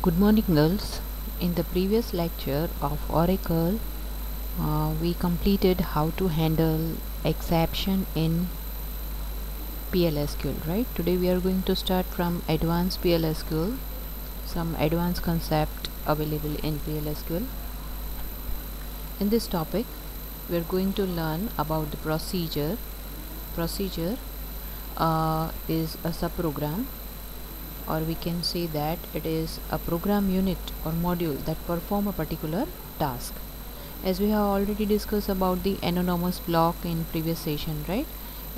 Good morning, girls. In the previous lecture of Oracle, we completed how to handle exception in PLSQL, right? Today we are going to start from advanced PLSQL, some advanced concept available in PLSQL. In this topic, we are going to learn about the procedure. Procedure is a subprogram, or we can say that it is a program unit or module that perform a particular task. As we have already discussed about the anonymous block in previous session, right?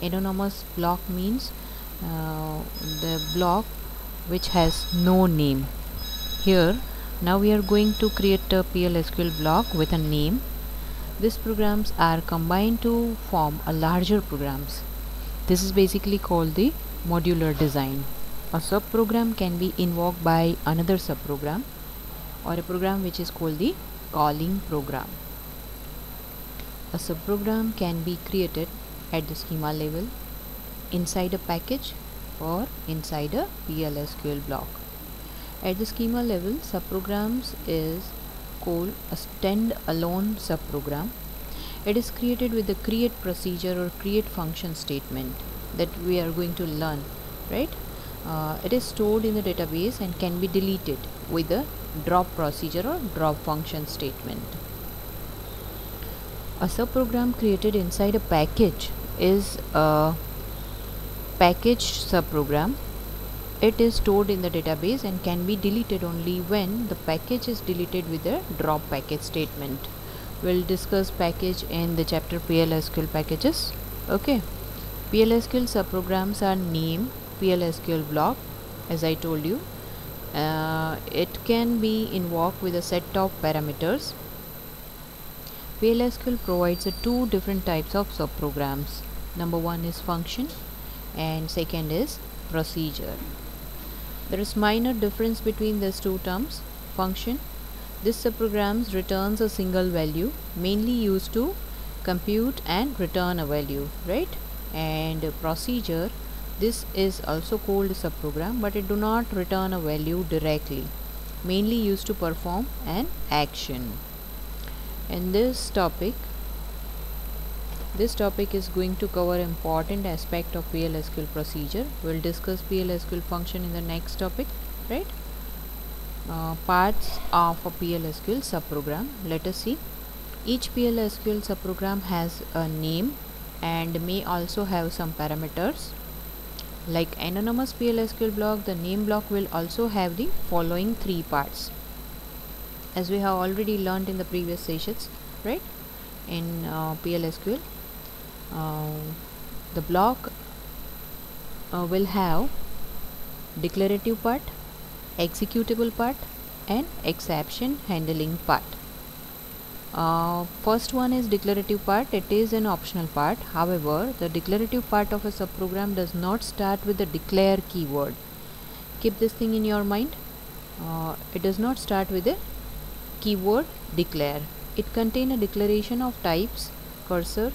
Anonymous block means the block which has no name. Here now we are going to create a PLSQL block with a name. These programs are combined to form a larger programs. This is basically called the modular design. A subprogram can be invoked by another subprogram or a program which is called the calling program. A subprogram can be created at the schema level, inside a package, or inside a PLSQL block. At the schema level, subprograms is called a stand-alone subprogram. It is created with the create procedure or create function statement that we are going to learn, right? It is stored in the database and can be deleted with the drop procedure or drop function statement. A subprogram created inside a package is a packaged subprogram. It is stored in the database and can be deleted only when the package is deleted with the drop package statement. We'll discuss package in the chapter PLSQL packages. Okay. PLSQL subprograms are named PLSQL block, as I told you. It can be invoked with a set of parameters. PLSQL provides two different types of subprograms. Number one is function and second is procedure. There is minor difference between these two terms. Function, this subprogram returns a single value, mainly used to compute and return a value, right? And procedure, this is also called subprogram, but it do not return a value directly, mainly used to perform an action. In this topic is going to cover important aspect of PLSQL procedure. We'll discuss PLSQL function in the next topic, right? Parts of a PLSQL subprogram. Let us see. Each PLSQL subprogram has a name and may also have some parameters. Like anonymous PLSQL block, the name block will also have the following three parts, as we have already learned in the previous sessions, right? In PLSQL, the block will have declarative part, executable part, and exception handling part. First one is declarative part. It is an optional part. However, the declarative part of a subprogram does not start with the declare keyword. Keep this thing in your mind. It does not start with the keyword declare. It contains a declaration of types, cursors,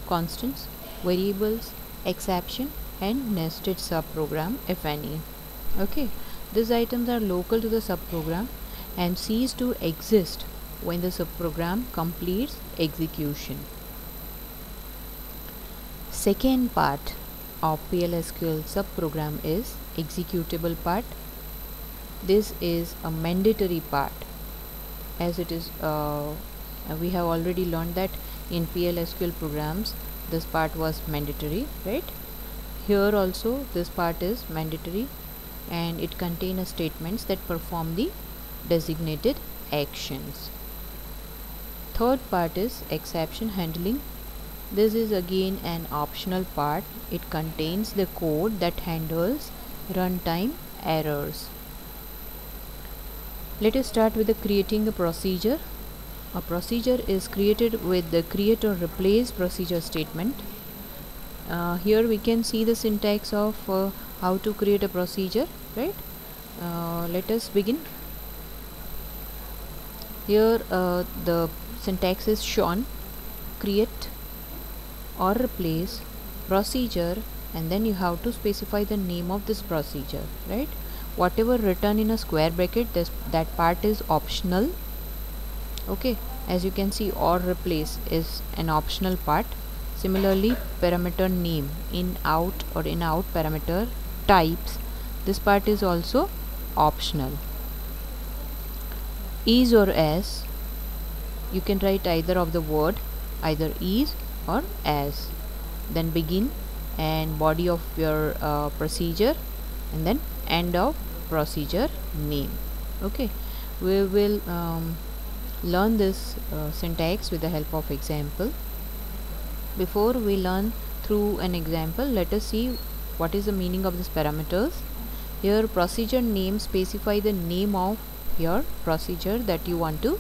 constants, variables, exception, and nested subprogram, if any. Okay, these items are local to the subprogram and cease to exist when the subprogram completes execution. Second part of PLSQL subprogram is executable part. This is a mandatory part, as it is we have already learned that in PLSQL programs this part was mandatory, right? Here also this part is mandatory and it contains statements that perform the designated actions. Third part is exception handling. This is again an optional part. It contains the code that handles runtime errors. Let us start with creating a procedure. A procedure is created with the create or replace procedure statement. Here we can see the syntax of how to create a procedure, right? Let us begin. Here the syntax is shown: create or replace procedure, and then you have to specify the name of this procedure, right? whatever written in a square bracket, that part is optional. Okay, as you can see, or replace is an optional part. Similarly, parameter name, in out or in out parameter types, this part is also optional. Is or as, you can write either of the word, either is or as. Then begin and body of your procedure, and then end of procedure name. Okay, we will learn this syntax with the help of example. Before we learn through an example, let us see what is the meaning of these parameters. Here, procedure name specify the name of your procedure that you want to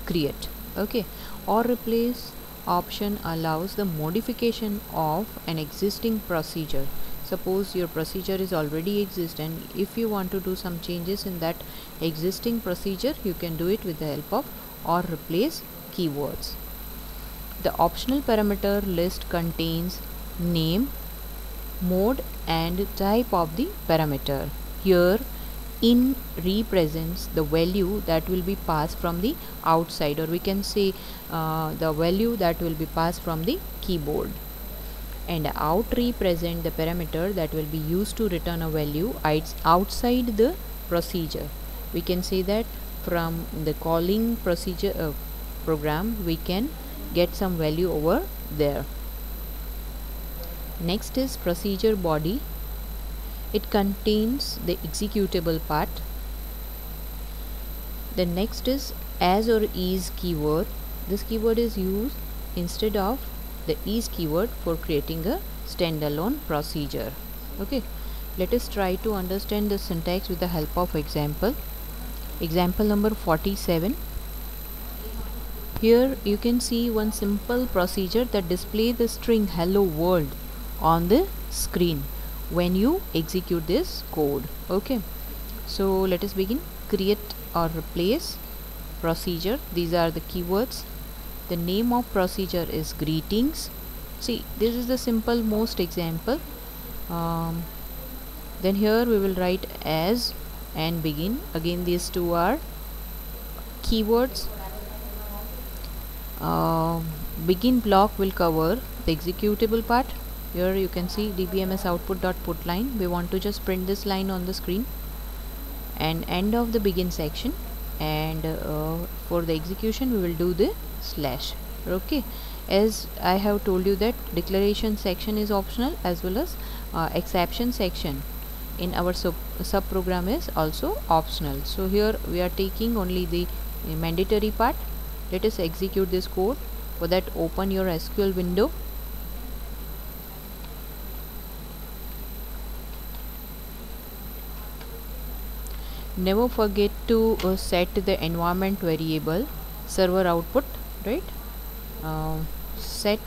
create. Okay, or replace option allows the modification of an existing procedure. Suppose your procedure is already exist, and if you want to do some changes in that existing procedure, you can do it with the help of or replace keywords. The optional parameter list contains name, mode and type of the parameter. Here, in represents the value that will be passed from the outside, or we can say the value that will be passed from the keyboard, and out represent the parameter that will be used to return a value outside the procedure. We can say that from the calling procedure program we can get some value over there. Next is procedure body. It contains the executable part. The next is as or is keyword. This keyword is used instead of the is keyword for creating a standalone procedure. Okay, let us try to understand the syntax with the help of example. Example number 47. Here you can see one simple procedure that displays the string hello world on the screen when you execute this code. Okay, so let us begin. Create or replace procedure. These are the keywords. The name of procedure is greetings. See, this is the simple most example. Then here we will write as and begin. Again, these two are keywords. Begin block will cover the executable part. Here you can see dbms output.put line. We want to just print this line on the screen, and end of the begin section, and for the execution we will do the slash. Okay, as I have told you that declaration section is optional, as well as exception section in our sub program is also optional. So here we are taking only the mandatory part. Let us execute this code. For that, open your SQL window. Never forget to set the environment variable server output, right? Set,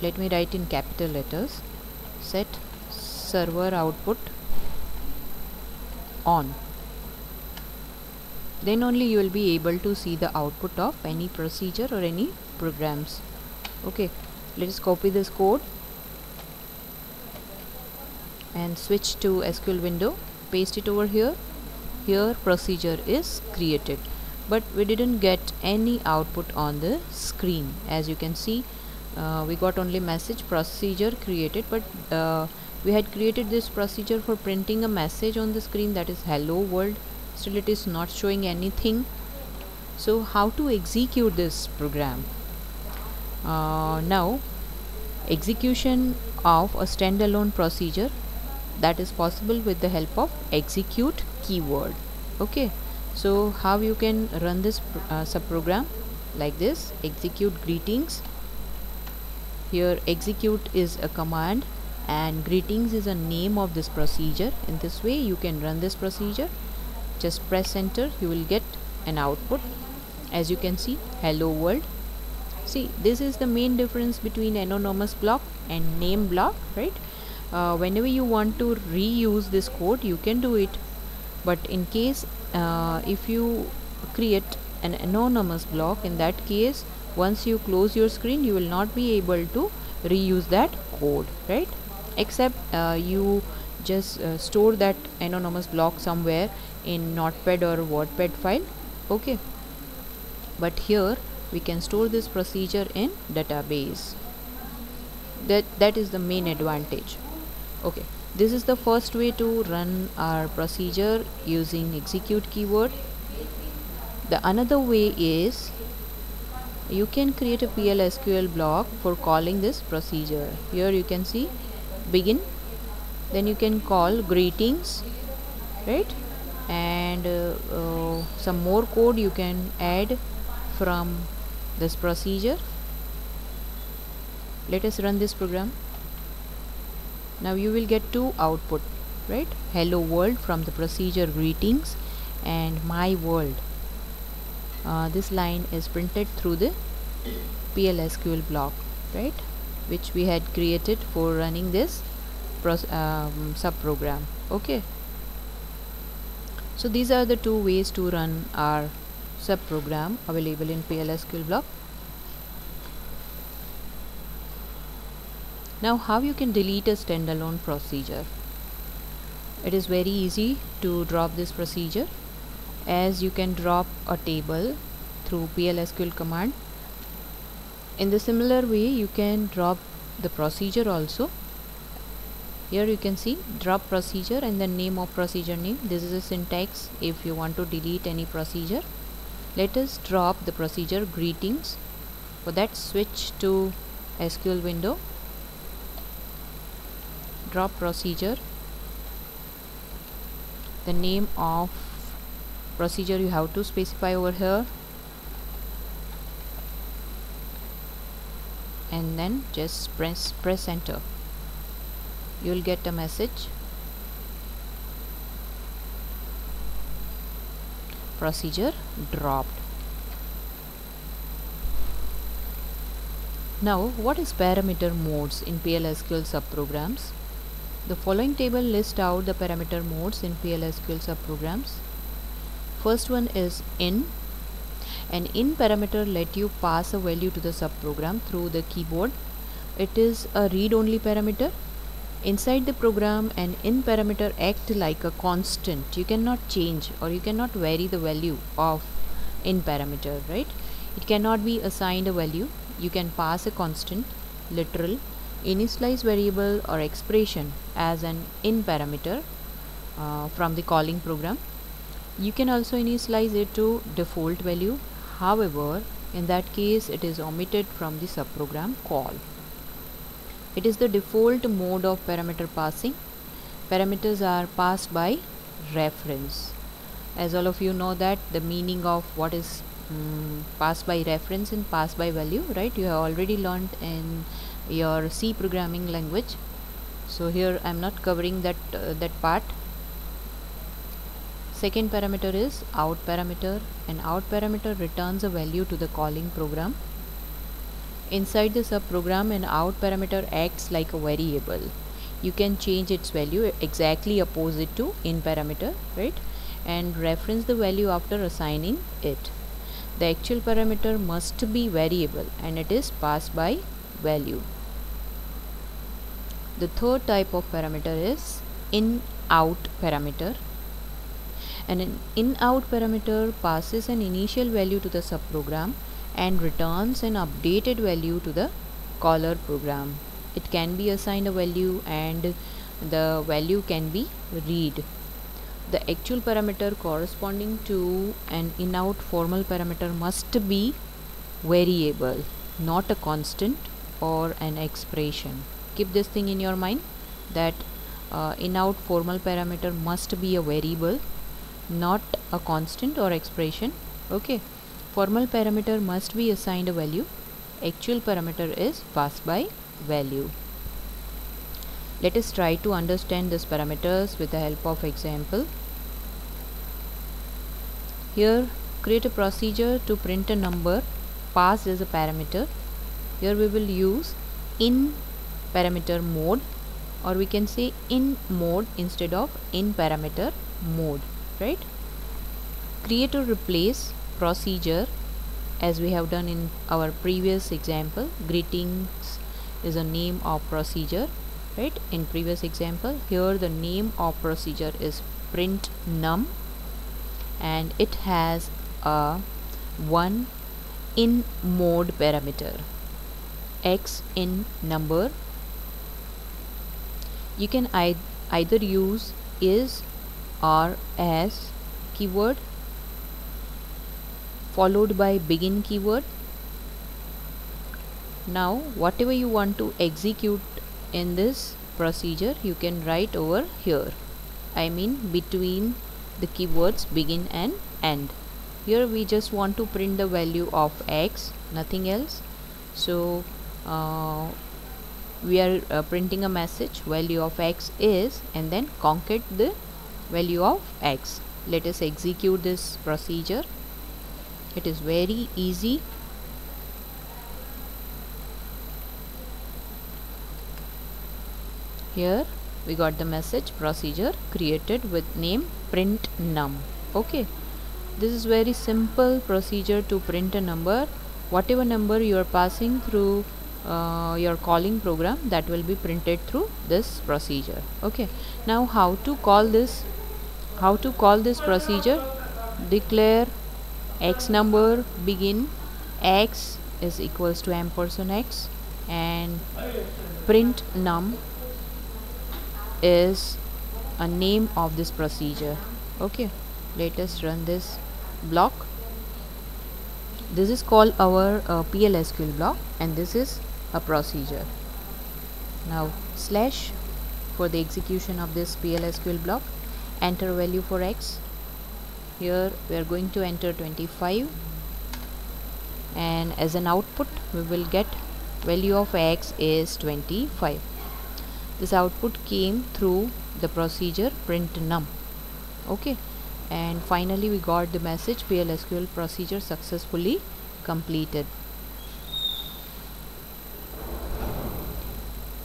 let me write in capital letters, set server output on. Then only you will be able to see the output of any procedure or any programs. Okay, let us copy this code and switch to SQL window, paste it over here. Here procedure is created, but we didn't get any output on the screen. As you can see, we got only message procedure created, but we had created this procedure for printing a message on the screen, that is hello world. Still it is not showing anything. So how to execute this program? Now execution of a standalone procedure, that is possible with the help of execute keyword. Okay, so how you can run this subprogram? Like this: execute greetings. Here execute is a command and greetings is a name of this procedure. In this way you can run this procedure. Just press enter, you will get an output. As you can see, hello world. See, this is the main difference between anonymous block and name block, right? Whenever you want to reuse this code, you can do it, but in case if you create an anonymous block, in that case once you close your screen you will not be able to reuse that code, right? Except you just store that anonymous block somewhere in Notepad or WordPad file. Okay, but here we can store this procedure in database. That is the main advantage. Okay, this is the first way to run our procedure using execute keyword. The another way is you can create a PL/SQL block for calling this procedure. Here you can see begin, then you can call greetings, right? And some more code you can add from this procedure. Let us run this program. Now you will get two output, right? Hello world from the procedure greetings and my world. This line is printed through the PL/SQL block, right, which we had created for running this subprogram. Okay, so these are the two ways to run our subprogram available in PL/SQL block. Now, how you can delete a standalone procedure? It is very easy to drop this procedure, as you can drop a table through PL/SQL command. In the similar way, you can drop the procedure also. Here you can see drop procedure and the name of procedure name. This is a syntax if you want to delete any procedure. Let us drop the procedure greetings. For that, switch to SQL window, drop procedure, the name of procedure you have to specify over here, and then just press enter. You will get a message, procedure dropped. Now, what is parameter modes in PL/SQL subprograms? The following table lists out the parameter modes in PL/SQL subprograms. First one is in. An in parameter let you pass a value to the subprogram through the keyboard. It is a read-only parameter. Inside the program, an in parameter acts like a constant. You cannot change or you cannot vary the value of in parameter, right? It cannot be assigned a value. You can pass a constant, literal, initialize variable or expression as an in parameter from the calling program. You can also initialize it to default value. However, in that case it is omitted from the subprogram call. It is the default mode of parameter passing. Parameters are passed by reference. As all of you know that the meaning of what is passed by reference and passed by value, right? You have already learned in your C programming language. So here I am not covering that part. Second parameter is out parameter. An out parameter returns a value to the calling program. Inside the subprogram, an out parameter acts like a variable. You can change its value exactly opposite to in parameter, right? And reference the value after assigning it. The actual parameter must be variable and it is passed by value. The third type of parameter is in-out parameter. And an in-out parameter passes an initial value to the subprogram and returns an updated value to the caller program. It can be assigned a value and the value can be read. The actual parameter corresponding to an in-out formal parameter must be variable, not a constant or an expression. Keep this thing in your mind that in-out formal parameter must be a variable, not a constant or expression. Okay, formal parameter must be assigned a value. Actual parameter is passed by value. Let us try to understand these parameters with the help of example. Here, create a procedure to print a number passed as a parameter. Here we will use in parameter mode, or we can say in mode instead of in parameter mode, right? Create or replace procedure as we have done in our previous example. Greetings is a name of procedure. right? In previous example, here the name of procedure is print num, and it has a one in mode parameter, x in number. You can either use is or as keyword followed by begin keyword. Now whatever you want to execute in this procedure, you can write over here, I mean between the keywords begin and end. Here we just want to print the value of x, nothing else. So we are printing a message, value of x is, and then concat the value of x. Let us execute this procedure. It is very easy. Here we got the message procedure created with name print num. Okay, this is very simple procedure to print a number. Whatever number you are passing through your calling program, that will be printed through this procedure. Okay, now how to call this procedure? Declare x number begin, x is equals to ampersand x, and print num is a name of this procedure. Okay, let us run this block. This is called our PLSQL block, and this is a procedure. Now slash for the execution of this PLSQL block, enter value for x. Here we are going to enter 25, and as an output we will get value of x is 25. This output came through the procedure print num. Okay, and finally we got the message PLSQL procedure successfully completed.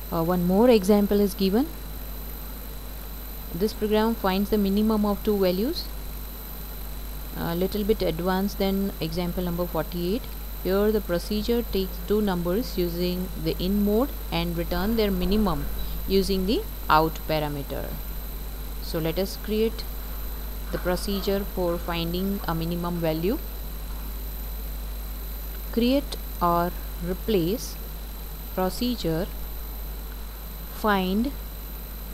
One more example is given. This program finds the minimum of two values, a little bit advanced than example number 48. Here the procedure takes two numbers using the in mode and return their minimum using the out parameter. So let us create the procedure for finding a minimum value. Create or replace procedure find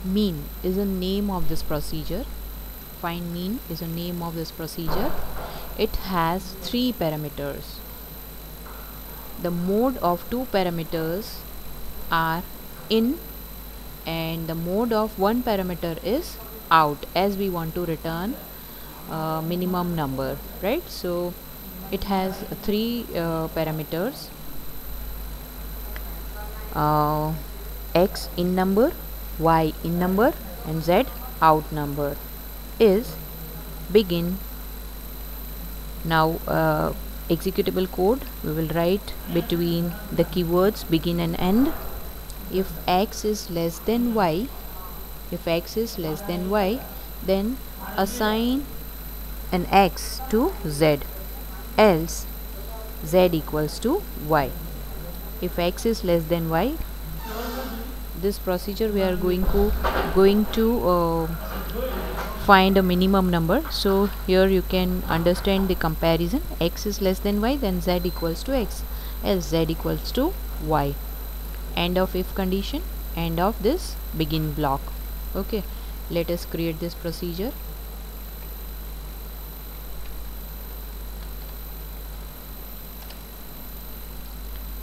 mean is the name of this procedure. Find mean is the name of this procedure. It has three parameters. The mode of two parameters are in, and the mode of one parameter is out, as we want to return minimum number, right? So it has three parameters, x in number, y in number, and z out number. Is begin. Now executable code we will write between the keywords begin and end. If x is less than y, then assign an x to z, else z equals to y. If x is less than y, this procedure we are going to find a minimum number. So here you can understand the comparison. X is less than y, then z equals to x, else z equals to y. End of if condition, end of this begin block. Okay, let us create this procedure.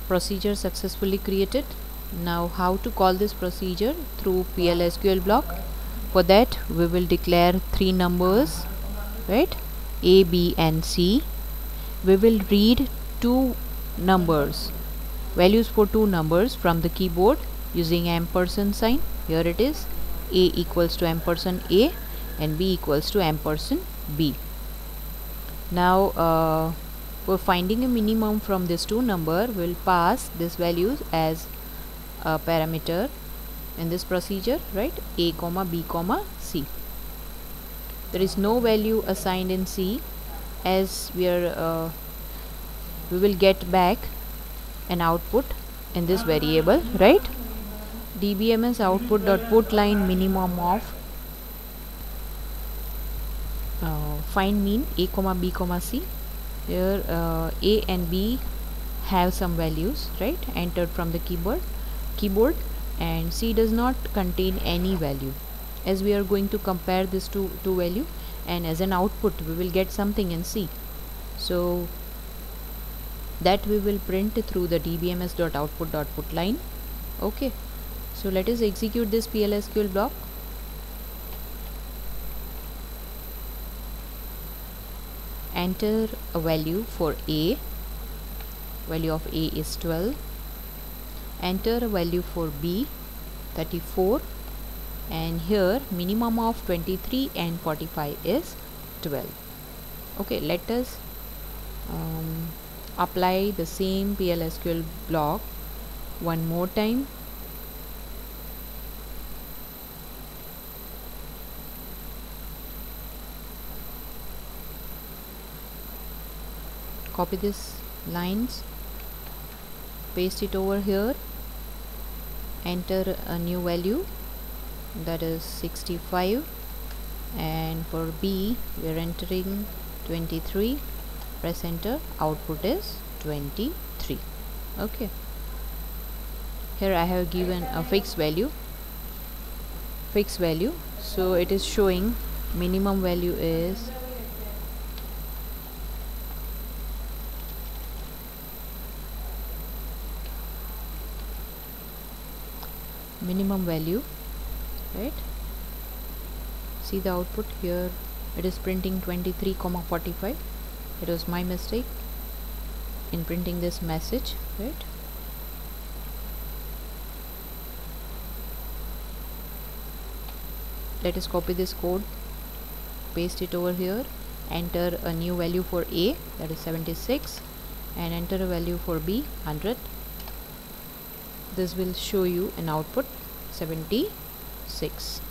Procedure successfully created. Now how to call this procedure? Through PLSQL block. For that we will declare three numbers, right? A, B and C. We will read two numbers, values for two numbers from the keyboard using ampersand sign. Here it is, A equals to ampersand A and B equals to ampersand B. Now for finding a minimum from this two number, we will pass this values as a parameter in this procedure, right? A comma B comma C. There is no value assigned in C, as we will get back an output in this variable, right? dbms output dot put line minimum of find mean a comma b comma c. Here a and b have some values, right, entered from the keyboard, and c does not contain any value. As we are going to compare this two value, and as an output we will get something in c, so that we will print through the dbms dot output dot put line. Okay, so let us execute this PLSQL block. Enter a value for a. Value of a is 12. Enter a value for b, 34, and here minimum of 23 and 45 is 12. Okay, let us apply the same PLSQL block one more time. Copy these lines, paste it over here, enter a new value, that is 65, and for b we are entering 23. Press enter, output is 23. Okay, here I have given a fixed value, so it is showing minimum value is right. See the output here, it is printing 23, 45. It was my mistake in printing this message, right. Let us copy this code, paste it over here, enter a new value for a, that is 76, and enter a value for b, 100. This will show you an output 76.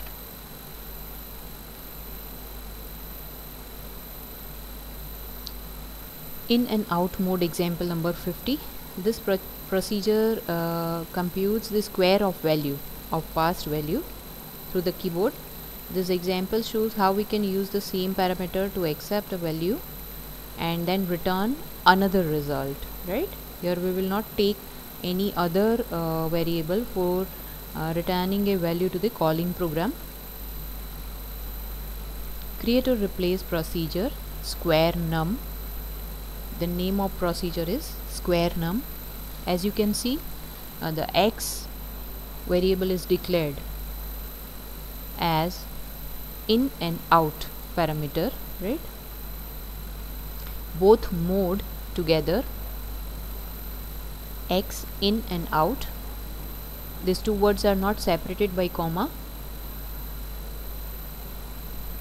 In and out mode example number 50, this procedure computes the square of value of passed value through the keyboard. This example shows how we can use the same parameter to accept a value and then return another result, right. Here we will not take any other variable for returning a value to the calling program. Create or replace procedure square num. The name of procedure is square num. As you can see, the x variable is declared as in and out parameter, right. Both mode together, x in and out, these two words are not separated by comma.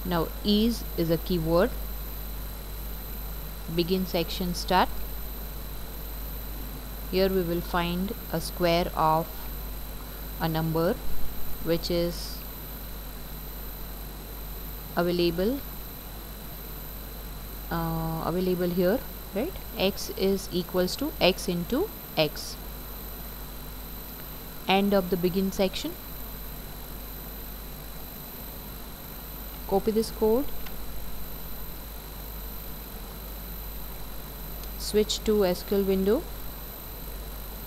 Now is a keyword. Begin section start. Here we will find a square of a number which is available here, right. X is equals to x into x. End of the begin section. Copy this code, switch to SQL window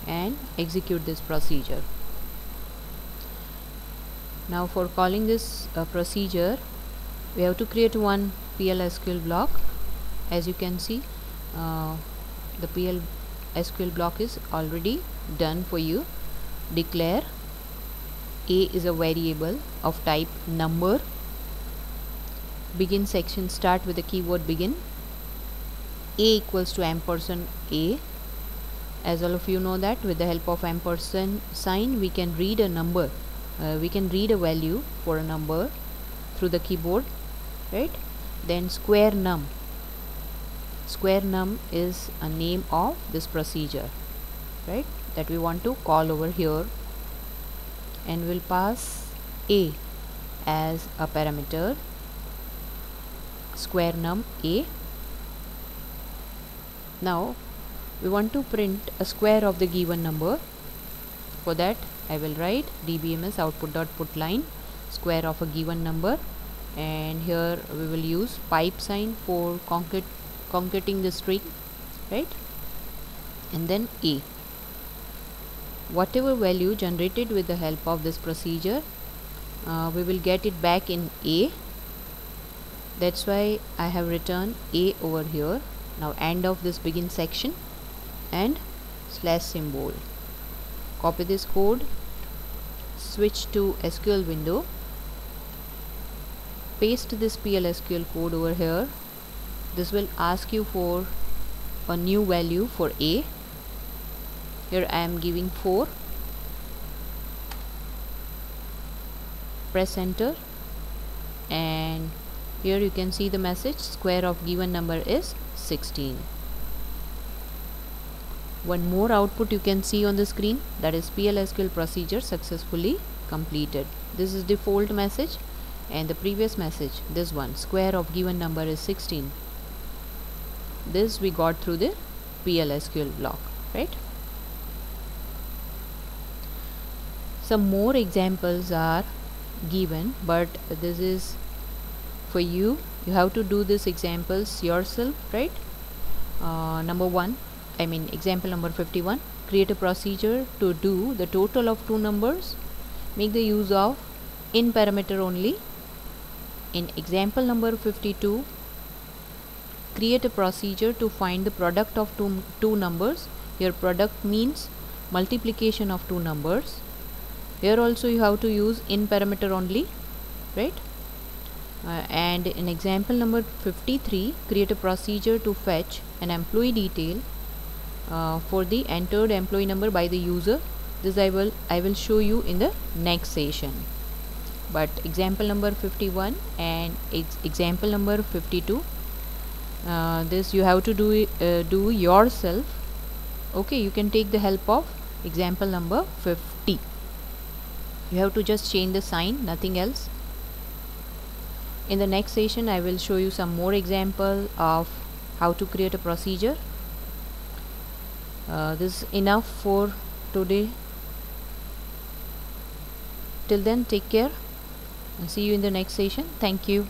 and execute this procedure. Now for calling this procedure, we have to create one PLSQL block. As you can see, the PLSQL block is already done for you. Declare a is a variable of type number. Begin section start with the keyword begin. A equals to ampersand a. As all of you know that with the help of ampersand sign we can read a number, we can read a value for a number through the keyboard, right. Then square num. Square num is a name of this procedure, right, that we want to call over here, and we'll pass a as a parameter, square num a. Now we want to print a square of the given number. For that I will write dbms output dot put line square of a given number, and here we will use pipe sign for concatenating the string, right? And then a, whatever value generated with the help of this procedure, we will get it back in a. That's why I have written a over here. Now end of this begin section and slash symbol. Copy this code, switch to SQL window, paste this PLSQL code over here. This will ask you for a new value for a. Here I am giving 4. Press enter, and here you can see the message square of given number is 16. One more output you can see on the screen, that is PLSQL procedure successfully completed. This is default message, and the previous message, this one, square of given number is 16. This we got through the PLSQL block, right? Some more examples are given, but this is for you. You have to do these examples yourself, right? Example number 51, create a procedure to do the total of two numbers. Make the use of in parameter only. In example number 52, create a procedure to find the product of two numbers. Here product means multiplication of two numbers. Here also you have to use in parameter only, right? And in example number 53, create a procedure to fetch an employee detail for the entered employee number by the user. This I will show you in the next session. But example number 51 and example number 52, this you have to do yourself. Okay, you can take the help of example number 50. You have to just change the sign, nothing else. In the next session I will show you some more example of how to create a procedure. This is enough for today. Till then, take care and see you in the next session. Thank you.